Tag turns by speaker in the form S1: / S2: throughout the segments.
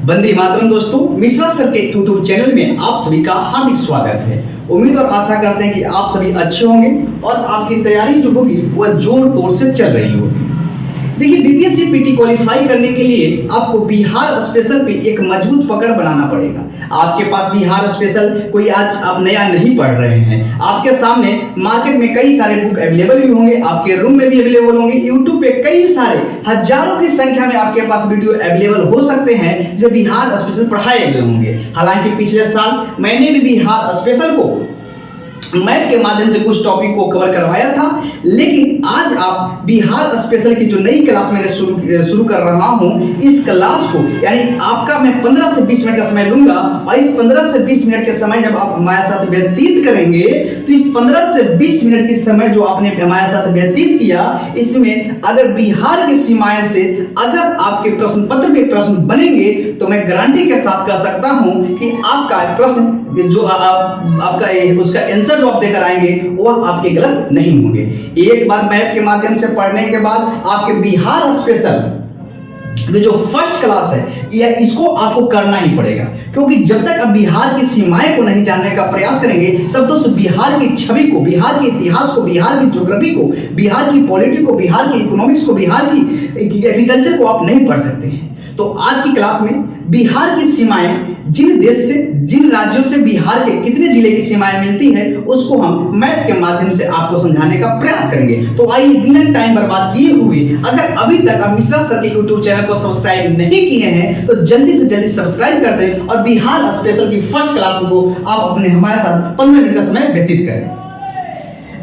S1: वंदे मातरम दोस्तों, मिश्रा सर के YouTube channel में आप सभी का हार्दिक स्वागत है। उम्मीद और आशा करते हैं कि आप सभी अच्छे होंगे और आपकी तैयारी जो होगी वह जोर तोड़ से चल रही होगी। देखिए, बीपीएससी पीटी क्वालिफाई करने के लिए आपको बिहार स्पेशल पे एक मजबूत पकड़ बनाना पड़ेगा। आपके पास बिहार स्पेशल कोई आज आप नया नहीं पढ़ रहे हैं। आपके सामने मार्केट में कई सारे बुक अवेलेबल भी होंगे, आपके रूम में भी अवेलेबल होंगे। यूट्यूब पे कई सारे हजारों की संख्या में आपके पास वीडियो अवेलेबल हो सकते हैं जो बिहार स्पेशल पढ़ाए गए होंगे। हालांकि पिछले साल मैंने भी बिहार स्पेशल को मैथ के माध्यम से कुछ टॉपिक को कवर करवाया था, लेकिन आज आप बिहार स्पेशल की जो नई क्लास मैंने शुरू कर रहा हूं, इस क्लास को यानी आपका मैं 15 से 20 मिनट का समय लूंगा और इस 15 से 20 मिनट के समय जब आप हमारे साथ व्यतीत करेंगे तो इस 15 से 20 मिनट के समय जो आपने हमारे साथ व्यतीत किया, इसमें अगर बिहार की सीमाएं से अगर आपके प्रश्न पत्र में प्रश्न बनेंगे तो मैं गारंटी के साथ कह सकता हूं कि आपका प्रश्न जो आपका उसका आंसर जो आप देकर आएंगे वह आपके गलत नहीं होंगे। एक बार मैप के माध्यम से पढ़ने के बाद आपके बिहार स्पेशल जो फर्स्ट क्लास है यह इसको आपको करना ही पड़ेगा, क्योंकि जब तक आप बिहार की सीमाएं को नहीं जानने का प्रयास करेंगे तब तो बिहार की छवि को, बिहार के इतिहास को, बिहार की ज्योग्राफी को, बिहार की पॉलिटी को, बिहार की इकोनॉमिक्स को, बिहार की एग्रीकल्चर को आप नहीं पढ़ सकते हैं। तो आज की क्लास में बिहार की सीमाएं, जिन देश से, जिन राज्यों से बिहार के कितने जिले की सीमाएं मिलती है, उसको हम मैप के माध्यम से आपको समझाने का प्रयास करेंगे। तो आइए बिना टाइम बर्बाद किए हुए, अगर अभी तक आप मिश्रा सर के यूट्यूब चैनल को सब्सक्राइब नहीं किए हैं तो जल्दी से जल्दी सब्सक्राइब कर दें और बिहार स्पेशल की फर्स्ट क्लास को आप अपने हमारे साथ 15 मिनट का समय व्यतीत करें।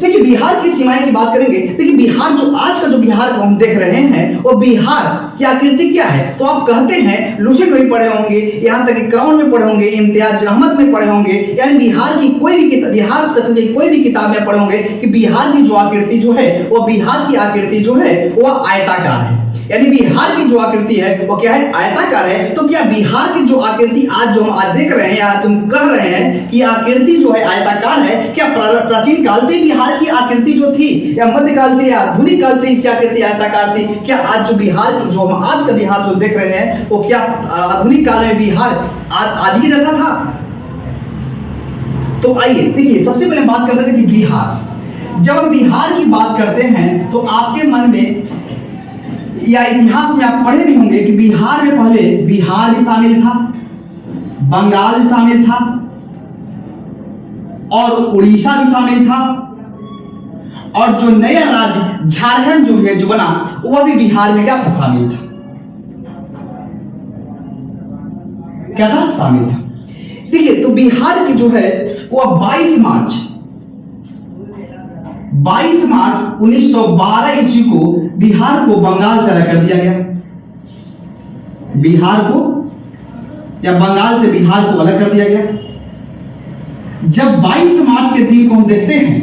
S1: देखिए, बिहार की सीमाएं की बात करेंगे। देखिए, बिहार जो आज का जो बिहार को हम देख रहे हैं वो बिहार की आकृति क्या है, तो आप कहते हैं लूसेंट में पढ़े होंगे, यहाँ तक कि क्राउन में पढ़े होंगे, इम्तियाज अहमद में पढ़े होंगे, यानी बिहार की कोई भी किताब, बिहार स्पेशल की कोई भी किताब में पढ़े होंगे कि बिहार की जो आकृति जो है वो बिहार की आकृति जो है वह आयताकार है। यानी बिहार की जो आकृति है वो क्या है, आयताकार है। तो क्या बिहार की जो आकृति आज जो हम आज देख रहे हैं, आज हम कह रहे हैं कि आकृति जो है आयताकार है, क्या प्राचीन काल से बिहार की आकृति जो थी या मध्यकाल से या आधुनिक काल से इसकी आकृति आयताकार थी? क्या आज जो बिहार की, जो हम आज का बिहार जो देख रहे हैं वो क्या आधुनिक काल में बिहार आज की जैसा था? तो आइए देखिए, सबसे पहले बात करते थे कि बिहार, जब हम बिहार की बात करते हैं तो आपके मन में या इतिहास में आप पढ़े भी होंगे कि बिहार में पहले बिहार भी शामिल था, बंगाल भी शामिल था और उड़ीसा भी शामिल था, और जो नया राज्य झारखंड जो है जो बना वह भी बिहार में क्या था, शामिल था। क्या था, शामिल था। देखिए, तो बिहार की जो है वह 22 मार्च 1912 ईस्वी को बिहार को बंगाल से अलग कर दिया गया। बिहार को या बंगाल से बिहार को अलग कर दिया गया। जब 22 मार्च के दिन को हम देखते हैं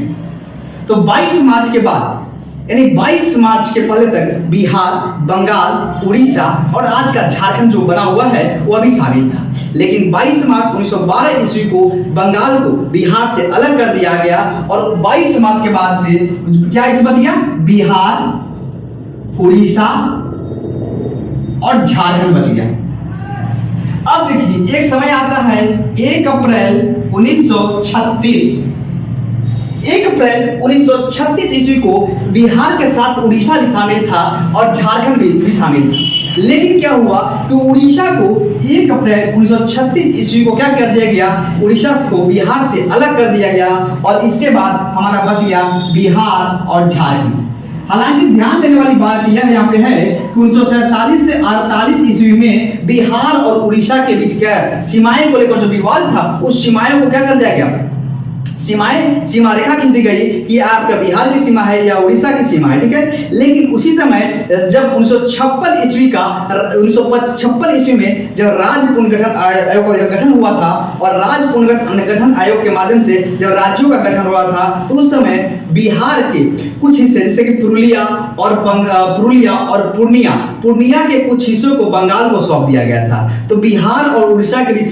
S1: तो 22 मार्च के बाद यानी 22 मार्च के पहले तक बिहार, बंगाल, उड़ीसा और आज का झारखंड जो बना हुआ है वह भी शामिल था। लेकिन 22 मार्च 1912 ईस्वी को बंगाल को बिहार से अलग कर दिया गया और 22 मार्च के बाद से क्या बच गया, बिहार, उड़ीसा और झारखंड बच गया। अब देखिए, एक समय आता है 1 अप्रैल 1936। 1 अप्रैल 1936 ईस्वी को बिहार के साथ उड़ीसा भी शामिल था और झारखंड भी शामिल था। लेकिन क्या हुआ कि उड़ीसा को 1 अप्रैल 1936 ईस्वी को क्या कर दिया गया, उड़ीसा को बिहार से अलग कर दिया गया और इसके बाद हमारा बच गया बिहार और झारखंड। हालांकि ध्यान देने वाली बात यह यहाँ पे है कि 1947 से 48 ईस्वी में बिहार और उड़ीसा के बीच क्या सीमाएं को लेकर जो विवाद था, उस सीमाएं को क्या कर दिया गया, सीमा रेखा खींच दी गई कि आपका बिहार की सीमा है या उड़ीसा की सीमा है, ठीक है। लेकिन उसी समय जब 1956 ईस्वी में जब राज्य पुनर्गठन आयोग का गठन हुआ था और राज्य पुनर्गठन आयोग के माध्यम से जब राज्यों का गठन हुआ था तो उस समय बिहार के कुछ हिस्से जैसे कि पुरुलिया और पूर्णिया के कुछ हिस्सों को बंगाल को सौंप दिया गया था। तो बिहार और उड़ीसा के बीच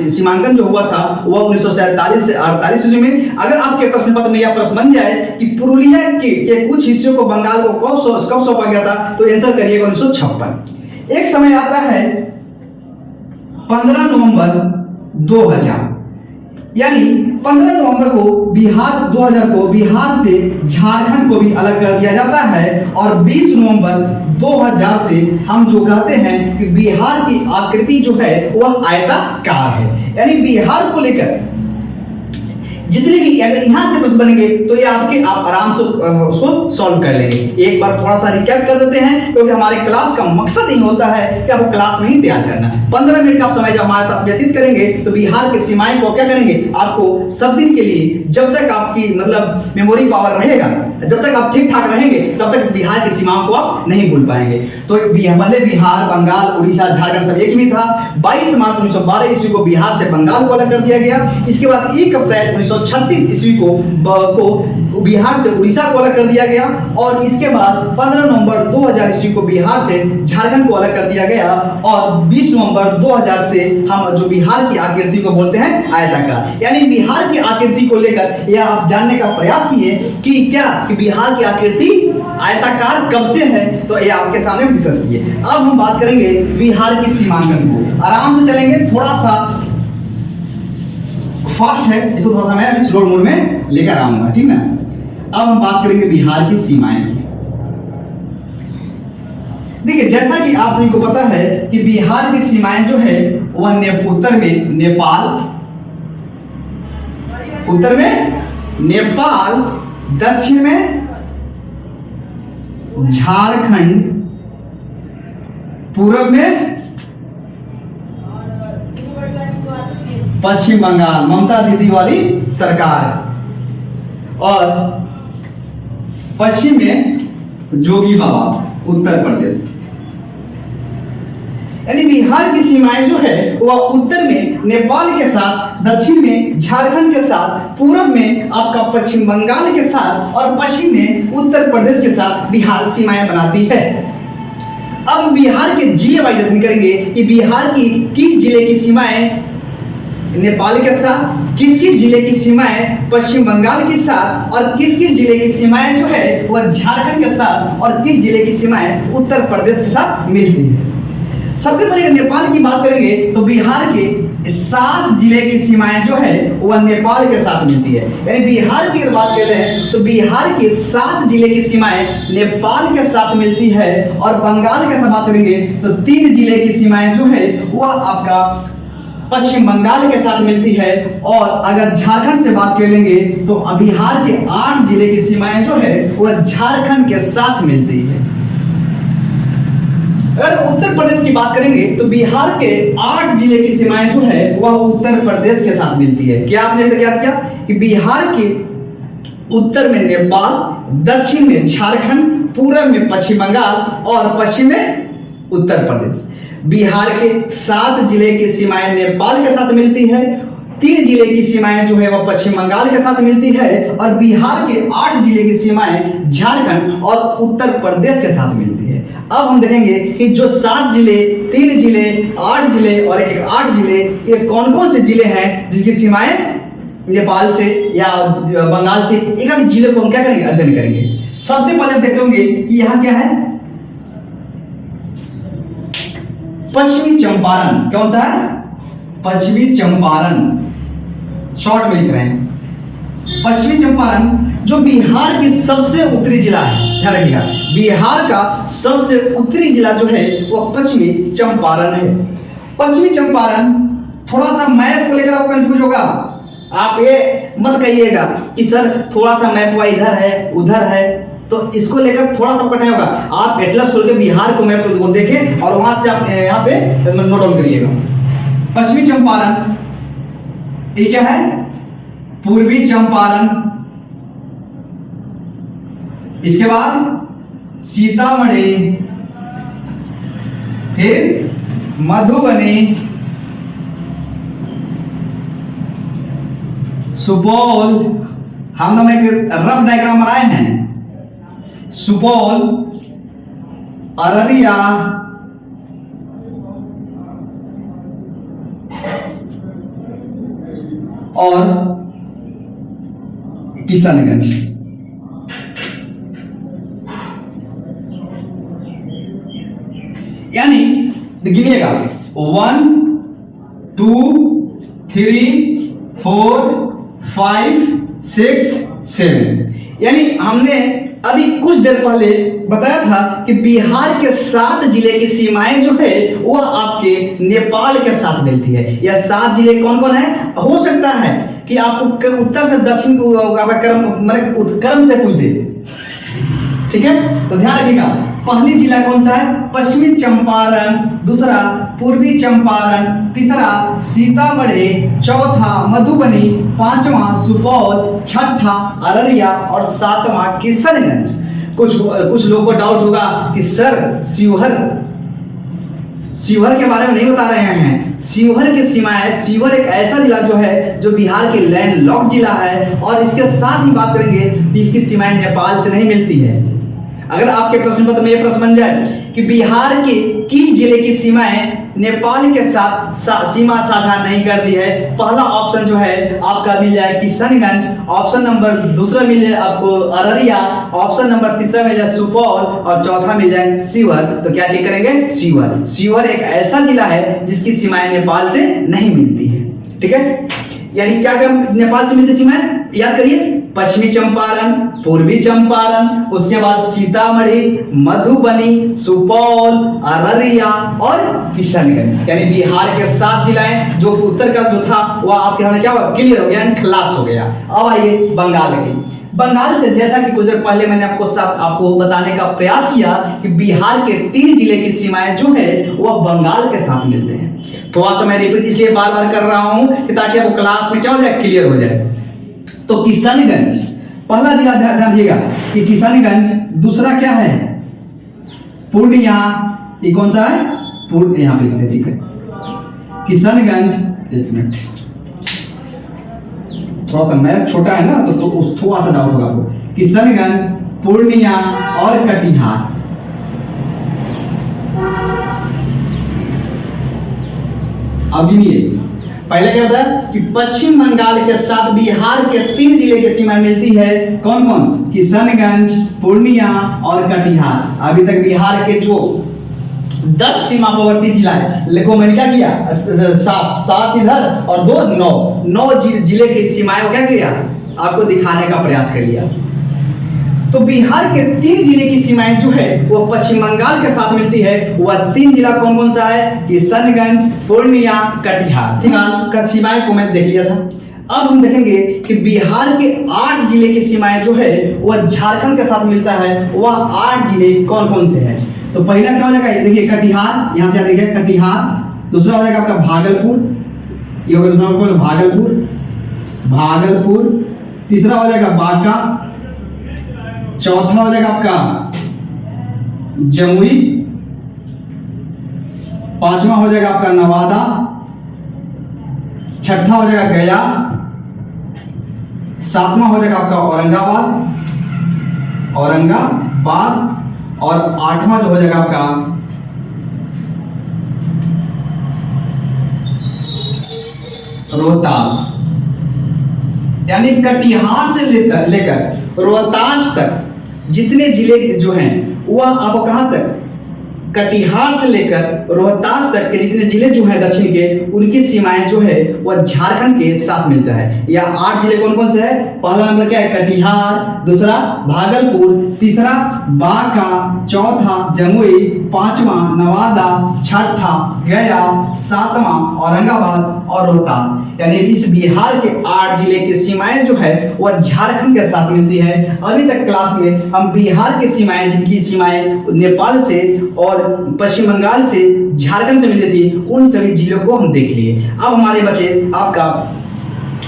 S1: सीमांकन जो हुआ था वह 1947 से 48 ईस्वी में। अगर आपके प्रश्न पत्र में यह प्रश्न बन जाए कि पुरुलिया के कुछ हिस्सों को बंगाल को कब सौंपा गया था, तो आंसर करिएगा 1956। एक समय आता है 15 नवंबर 2000, यानी 15 नवंबर को बिहार 2000 को बिहार से झारखंड को भी अलग कर दिया जाता है, और 20 नवंबर 2000 से हम जो कहते हैं कि बिहार की आकृति जो है वह आयताकार है। यानी बिहार को लेकर जितने भी अगर यहां से प्रश्न बनेंगे तो ये आप आराम से उसको सॉल्व कर लेंगे। एक बार थोड़ा सा रिकैप कर देते हैं, क्योंकि हमारे क्लास का मकसद ही होता है कि आपको क्लास में ही तैयार करना। 15 मिनट का आप समय जब हमारे साथ व्यतीत करेंगे तो बिहार के सीमाएं को क्या करेंगे, आपको सब दिन के लिए, जब तक आपकी मतलब मेमोरी पावर रहेगा, जब तक आप ठीक ठाक रहेंगे तब तक इस बिहार की सीमाओं को आप नहीं भूल पाएंगे। तो पहले बिहार, बंगाल, उड़ीसा, झारखंड सब एक में था। 22 मार्च 1912 ईस्वी को बिहार से बंगाल को अलग कर दिया गया। इसके बाद 1 अप्रैल 1936 ईस्वी को बिहार से उड़ीसा को अलग कर दिया गया, और इसके बाद 15 नवंबर 2000 ईस्वी को बिहार से झारखंड को अलग कर दिया गया, और 20 नवंबर 2000 से हम जो बिहार की आकृति को बोलते हैं आयताकार। यानी बिहार की आकृति को लेकर यह आप जानने का प्रयास किए कि क्या कि बिहार की आकृति आयताकार कब से है, तो ये आपके सामने डिस्कस किए। अब हम बात करेंगे बिहार की सीमांकन को। आराम से चलेंगे, थोड़ा सा फास्ट है, इसको थोड़ा सा मैं स्लो मोड में लेकर आऊंगा, ठीक ना। अब हम बात करेंगे बिहार की सीमाएं की। देखिए, जैसा कि आप सभी को पता है कि बिहार की सीमाएं जो है वह उत्तर में नेपाल, उत्तर में नेपाल, दक्षिण में झारखंड, पूर्व में पश्चिम बंगाल, ममता दीदी वाली सरकार, और पश्चिम में जोगी बाबा, उत्तर प्रदेश। यानी बिहार की सीमाएं जो है वह उत्तर में नेपाल के साथ, दक्षिण में झारखंड के साथ, पूर्व में आपका पश्चिम बंगाल के साथ, और पश्चिम में उत्तर प्रदेश के साथ बिहार सीमाएं बनाती है। अब बिहार के जिले वाइज अध्ययन करेंगे कि बिहार की किस जिले की सीमाएं नेपाल के साथ, किस किस जिले की सीमाएं पश्चिम बंगाल के साथ, और किस किस जिले की सीमाएं जो है वह झारखंड के साथ, और किस जिले की सीमाएं उत्तर प्रदेश के साथ मिलती है। सबसे पहले नेपाल की बात करेंगे तो बिहार के 7 जिले की सीमाएं जो है वह नेपाल के साथ मिलती है। यानी बिहार की अगर बात करते हैं तो बिहार के 7 जिले की सीमाएं नेपाल के साथ मिलती है, और बंगाल के साथ बात करेंगे तो 3 जिले की सीमाएं जो है वह आपका पश्चिम बंगाल के साथ मिलती है, और अगर झारखंड से बात कर लेंगे तो बिहार के 8 जिले की सीमाएं जो है वह झारखंड के साथ मिलती है। अगर उत्तर प्रदेश की बात करेंगे तो बिहार के 8 जिले की सीमाएं जो है वह उत्तर प्रदेश के साथ मिलती है। क्या आपने क्या किया कि बिहार के उत्तर में नेपाल, दक्षिण में झारखंड, पूर्व में पश्चिम बंगाल, और पश्चिम में उत्तर प्रदेश। बिहार के 7 जिले की सीमाएं नेपाल के साथ मिलती है, 3 जिले की सीमाएं जो है वह पश्चिम बंगाल के साथ मिलती है, और बिहार के 8 जिले की सीमाएं झारखंड और उत्तर प्रदेश के साथ मिलती है। अब हम देखेंगे कि जो 7 जिले, 3 जिले, 8 जिले और 8 जिले, ये कौन कौन से जिले हैं जिसकी सीमाएं नेपाल से या बंगाल से, एक जिले को हम क्या करेंगे, अध्ययन करेंगे। सबसे पहले हम देखते होंगे कि यहाँ क्या है, पश्चिमी चंपारण। कौन सा है, पश्चिमी चंपारण, शॉर्ट में लिख रहे हैं। पश्चिमी चंपारण जो बिहार की सबसे उत्तरी जिला है, ध्यान रखिएगा, बिहार का सबसे उत्तरी जिला जो है वह पश्चिमी चंपारण है। पश्चिमी चंपारण, थोड़ा सा मैप को लेकर आप कंफ्यूज होगा, आप ये मत कहिएगा कि सर थोड़ा सा मैप हुआ इधर है उधर है, तो इसको लेकर थोड़ा सा कठिनाई होगा। आप एटलस खोल के बिहार को मैप को देखें और वहां से आप यहाँ पे नोट डाउन करिएगा। पश्चिमी चंपारण, ये क्या है, पूर्वी चंपारण, इसके बाद सीतामढ़ी, फिर मधुबनी, सुपौल, हम लोग एक रफ डायग्राम बनाए हैं, सुपौल, अररिया, और किशनगंज। यानी गिनिएगा 1 2 3 4 5 6 7। यानी हमने अभी कुछ देर पहले बताया था कि बिहार के 7 जिले की सीमाएं जो है वह आपके नेपाल के साथ मिलती है। यह 7 जिले कौन कौन है? हो सकता है कि आपको उत्तर से दक्षिण को क्रम से पूछ दे, ठीक है? तो ध्यान रखिएगा, पहली जिला कौन सा है? पश्चिमी चंपारण, दूसरा पूर्वी चंपारण, तीसरा सीतामढ़ी, चौथा मधुबनी, पांचवा सुपौल, छठा अररिया और सातवां किशनगंज। कुछ लोगों को डाउट होगा कि सर शिवहर के बारे में नहीं बता रहे हैं। शिवहर की सीमाएं, शिवहर एक ऐसा जिला जो है जो बिहार के लैंडलॉक्ड जिला है और इसके साथ ही बात करेंगे कि इसकी सीमाएं नेपाल से नहीं मिलती है। अगर आपके प्रश्न पत्र में यह प्रश्न बन जाए कि बिहार के किस जिले की सीमाएं नेपाल के साथ सीमा साझा नहीं करती है, पहला ऑप्शन जो है आपका मिल जाए किशनगंज, ऑप्शन नंबर दूसरा मिल जाए आपको अररिया, ऑप्शन नंबर तीसरा मिल जाए सुपौल और चौथा मिल जाए शिवहर। तो क्या टिक करेंगे? शिवहर। शिवहर एक ऐसा जिला है जिसकी सीमाएं नेपाल से नहीं मिलती है, ठीक है? यानी क्या नेपाल से मिलती सीमाएं? याद करिए, पश्चिमी चंपारण, पूर्वी चंपारण, उसके बाद सीतामढ़ी, मधुबनी, सुपौल, अररिया और किशनगंज। यानी बिहार के 7 जिलाएं, जो उत्तर का जो था वह आपके सामने क्या हुआ? क्लियर हो गया, खलास हो गया। अब आइए बंगाल के। बंगाल से जैसा कि कुछ देर पहले मैंने आपको बताने का प्रयास किया कि बिहार के 3 जिले की सीमाएं जो है वह बंगाल के साथ मिलते हैं। थोड़ा सा मैं रिपीट इसलिए बार बार कर रहा हूं कि ताकि आपको क्लास में क्या हो जाए? क्लियर हो जाए। तो किशनगंज पहला जिला, ध्यान दिएगा कि किशनगंज, दूसरा क्या है? पूर्णिया। ये कौन सा है? यहाँ पे लिखते हैं, ठीक है? किशनगंज, एक मिनट, थोड़ा सा मैप छोटा है ना तो थोड़ा सा डाउट होगा आपको। किशनगंज, पूर्णिया और कटिहार। अभी नहीं, पहले क्या होता है कि पश्चिम बंगाल के साथ बिहार के 3 जिले की सीमा मिलती है। कौन कौन? किशनगंज, पूर्णिया और कटिहार। अभी तक बिहार के जो 10 सीमावर्ती जिला है, लेकिन मैंने क्या किया? 7 इधर और 2 9 जिले की सीमाएं को क्या किया? आपको दिखाने का प्रयास करिए। तो बिहार के 3 जिले की सीमाएं जो है वो पश्चिम बंगाल के साथ मिलती है। वह 3 जिला कौन कौन सा है? किशनगंज, पूर्णिया, कटिहार। ठीक है, सीमाएं को मैं देख लिया था। अब हम देखेंगे कि बिहार के 8 जिले की सीमाएं जो है वह झारखंड के साथ मिलता है। वह 8 जिले कौन कौन से हैं? तो पहला क्या हो जाएगा? देखिए कटिहार, यहां से देखिए कटिहार। दूसरा हो जाएगा आपका भागलपुर, ये हो गया दूसरा भागलपुर। तीसरा हो जाएगा बांका। चौथा हो जाएगा आपका जमुई। पांचवा हो जाएगा आपका नवादा। छठा हो जाएगा गया। सातवां हो जाएगा आपका औरंगाबाद और 8वां जो हो जाएगा आपका रोहतास। यानी कटिहार से लेकर रोहतास तक जितने जिले जो हैं वह आपको कहां तक? कटिहार से लेकर रोहतास तक के जितने जिले जो हैं दक्षिण के, उनकी सीमाएं जो है वह झारखंड के साथ मिलता है। या 8 जिले कौन कौन से है? पहला नंबर क्या है? कटिहार, दूसरा भागलपुर, तीसरा बांका, चौथा जमुई, पांचवा नवादा, छठा गया, सातवां औरंगाबाद और रोहतास। यानी इस बिहार के 8 जिले की सीमाएं जो है वह झारखंड के साथ मिलती है। अभी तक क्लास में हम बिहार की सीमाएं, जिनकी सीमाएं नेपाल से और पश्चिम बंगाल से, झारखंड से मिलती थी, उन सभी जिलों को हम देख लिए। अब हमारे बचे आपका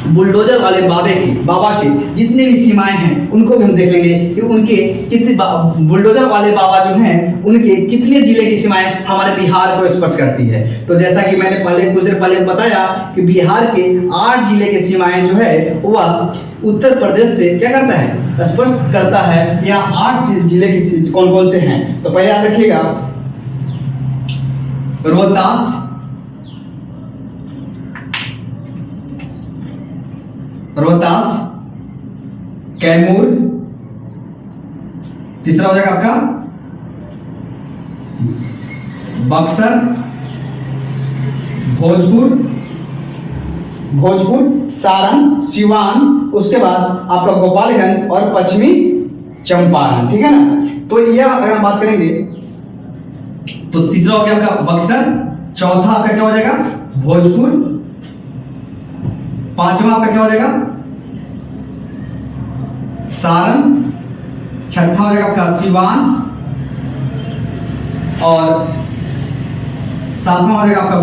S1: बुलडोजर वाले बाबा के जितने भी सीमाएं हैं उनको भी हम देख लेंगे कि उनके कितने बुलडोजर वाले बाबा जो हैं उनके कितने जिले की सीमाएं हमारे बिहार को स्पर्श करती है। तो जैसा कि मैंने कुछ देर पहले बताया कि बिहार के 8 जिले की सीमाएं जो है वह उत्तर प्रदेश से क्या करता है? स्पर्श करता है। यहाँ 8 जिले की कौन कौन से हैं? तो पहले याद रखिएगा, रोहतास, कैमूर। तीसरा हो जाएगा आपका बक्सर, भोजपुर भोजपुर, सारण, सिवान, उसके बाद आपका गोपालगंज और पश्चिमी चंपारण, ठीक है ना। तो यह अगर हम बात करेंगे तो तीसरा हो गया आपका बक्सर, चौथा आपका क्या हो जाएगा भोजपुर, पांचवा आपका क्या हो जाएगा सारण, छठा हो जाएगा आपका सिवान और सातवां हो जाएगा आपका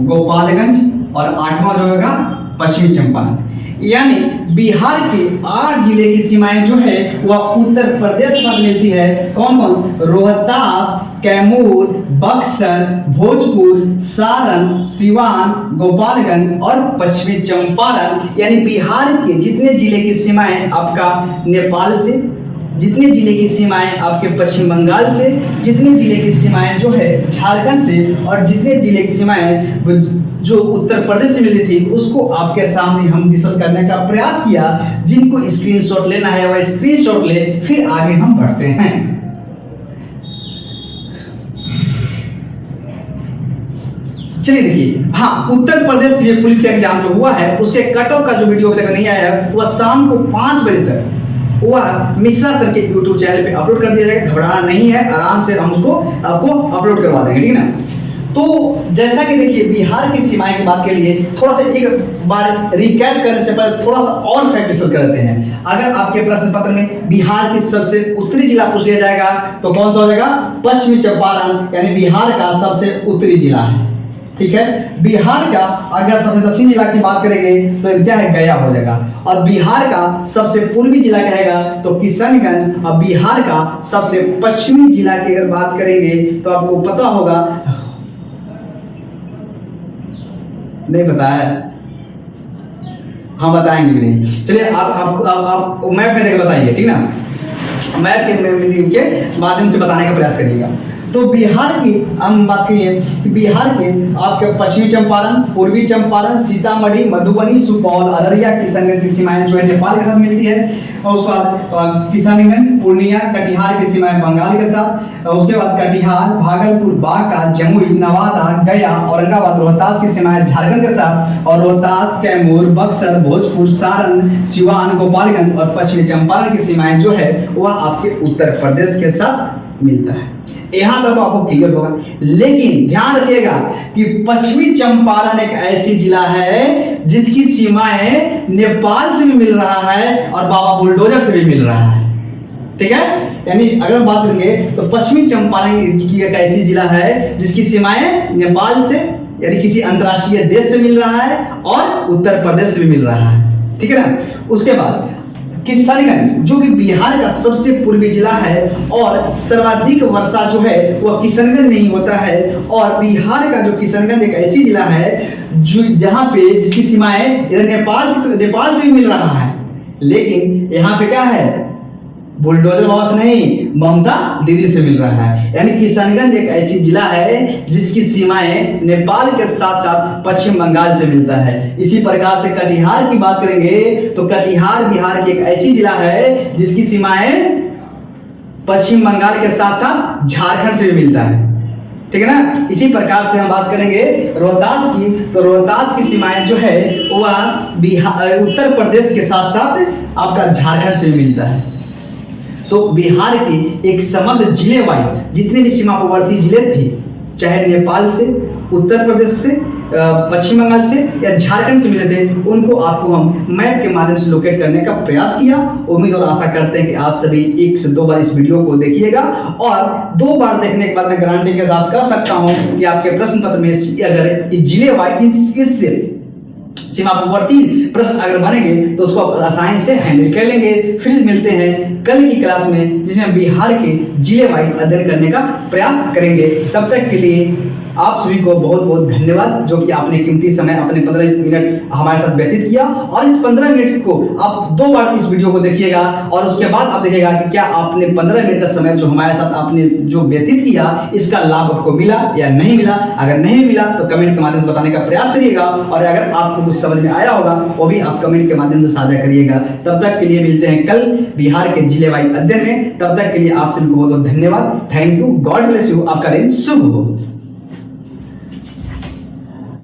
S1: गोपालगंज और आठवां जो होगा पश्चिमी चंपारण। यानी बिहार के 8 जिले की सीमाएं जो है वह उत्तर प्रदेश के साथ मिलती है। कौन कौन? रोहतास, कैमूर, बक्सर, भोजपुर, सारण, सिवान, गोपालगंज और पश्चिमी चंपारण। यानी बिहार के जितने जिले की सीमाएं आपका नेपाल से, जितने जिले की सीमाएं आपके पश्चिम बंगाल से, जितने जिले की सीमाएं जो है झारखंड से और जितने जिले की सीमाएं जो उत्तर प्रदेश से मिली थी उसको आपके सामने हम डिस्कस करने का प्रयास किया। जिनको स्क्रीनशॉट लेना है वह स्क्रीनशॉट ले, फिर आगे हम बढ़ते हैं। चलिए देखिए, हाँ, उत्तर प्रदेश ये पुलिस का एग्जाम जो हुआ है उसके कट ऑफ का जो वीडियो अभी तक नहीं आया है वह शाम को 5 बजे तक वह मिश्रा सर के YouTube चैनल पे अपलोड कर दिया जाएगा। घबराना नहीं है, आराम से हम उसको आपको अपलोड करवा देंगे, ठीक है ना। तो जैसा कि देखिए बिहार की सीमाएं की बात के लिए थोड़ा सा एक बार रिकैप करने से पहले थोड़ा सा और फैक्ट डिस्कस करते हैं। अगर आपके प्रश्न पत्र में बिहार की सबसे उत्तरी जिला पूछ लिया जाएगा तो कौन सा हो जाएगा? पश्चिमी चंपारण, यानी बिहार का सबसे उत्तरी जिला है, ठीक है। बिहार का अगर सबसे दक्षिणी जिला की बात करेंगे तो क्या है? गया हो जाएगा। और बिहार का सबसे पूर्वी जिला क्या रहेगा? तो किशनगंज। और बिहार का सबसे पश्चिमी जिला की अगर बात करेंगे तो आपको पता होगा, नहीं पता है? हाँ बताएंगे भी नहीं। चलिए आप मैप में देख बताइए, ठीक ना। मैप के माध्यम से बताने का प्रयास करिएगा। तो बिहार की हम बात करिए कि बिहार के आपके पश्चिमी चंपारण, पूर्वी चंपारण, सीतामढ़ी, मधुबनी, सुपौल, अररिया, किशनगंज की सीमाएं जो है नेपाल के साथ मिलती है। और उसके बाद किशनगंज, पूर्णिया, कटिहार की सीमाएं बंगाल के साथ। और उसके बाद कटिहार, भागलपुर, बांका, जमुई, नवादा, गया, औरंगाबाद, रोहतास की सीमाएं झारखंड के साथ। और रोहतास, कैमूर, बक्सर, भोजपुर, सारण, सिवान, गोपालगंज और पश्चिमी चंपारण की सीमाएं जो है वह आपके उत्तर प्रदेश के साथ मिलता है। यहां तक तो आपको क्लियर होगा। लेकिन ध्यान रखिएगा कि पश्चिमी चंपारण एक ऐसी जिला है जिसकी सीमाएं नेपाल से भी मिल रहा है और बाबा बुलडोजर से भी मिल रहा है, ठीक है। यानी अगर बात करेंगे तो पश्चिमी चंपारण की एक ऐसी जिला है जिसकी सीमाएं नेपाल से यानी किसी अंतरराष्ट्रीय देश से मिल रहा है और उत्तर प्रदेश से भी मिल रहा है, ठीक है ना। उसके बाद किशनगंज जो कि बिहार का सबसे पूर्वी जिला है और सर्वाधिक वर्षा जो है वह किशनगंज में ही होता है। और बिहार का जो किशनगंज एक ऐसी जिला है जो जहां पे जिसकी सीमाएं इधर नेपाल से भी मिल रहा है, लेकिन यहाँ पे क्या है? बुलडोजर बाबा से नहीं, ममता दीदी से मिल रहा है। यानी किशनगंज एक ऐसी जिला है जिसकी सीमाएं नेपाल के साथ साथ पश्चिम बंगाल से मिलता है। इसी प्रकार से कटिहार की बात करेंगे तो कटिहार बिहार की एक ऐसी जिला है जिसकी सीमाएं पश्चिम बंगाल के साथ साथ झारखंड से भी मिलता है, ठीक है ना। इसी प्रकार से हम बात करेंगे रोहतास की, तो रोहतास की सीमाएं जो है वह बिहार उत्तर प्रदेश के साथ साथ आपका झारखंड से भी मिलता है। तो बिहार की एक समग्र जिले वाइज जितने भी सीमावर्ती जिले थे, चाहे नेपाल से, उत्तर प्रदेश से, पश्चिम बंगाल से या झारखंड से मिले थे, उनको आपको हम मैप के माध्यम से लोकेट करने का प्रयास किया। उम्मीद और आशा करते हैं कि आप सभी 1 से 2 बार इस वीडियो को देखिएगा और 2 बार देखने के बाद मैं गारंटी के साथ कह सकता हूं कि आपके प्रश्न पत्र में अगर इस जिले वाइज इस सीमावर्ती प्रश्न अगर बनेंगे तो उसको आसानी से हैंडल कर लेंगे। फिर मिलते हैं कल की क्लास में जिसमें बिहार के जिले वाइज अध्ययन करने का प्रयास करेंगे। तब तक के लिए आप सभी को बहुत बहुत धन्यवाद जो कि आपने कीमती समय अपने 15 मिनट हमारे साथ व्यतीत किया। और इस 15 मिनट को आप 2 बार इस वीडियो को देखिएगा और उसके बाद आप देखिएगा कि क्या आपने 15 मिनट का समय जो हमारे साथ आपने जो व्यतीत किया इसका लाभ आपको मिला या नहीं मिला। अगर नहीं मिला तो कमेंट के माध्यम से बताने का प्रयास करिएगा और अगर आपको कुछ समझ में आया होगा वो भी आप कमेंट के माध्यम से साझा करिएगा। तब तक के लिए मिलते हैं कल बिहार के जिले वाइज अध्ययन में। तब तक के लिए आप सभी को बहुत बहुत धन्यवाद। Thank you, God bless you, आपका दिन शुभ हो।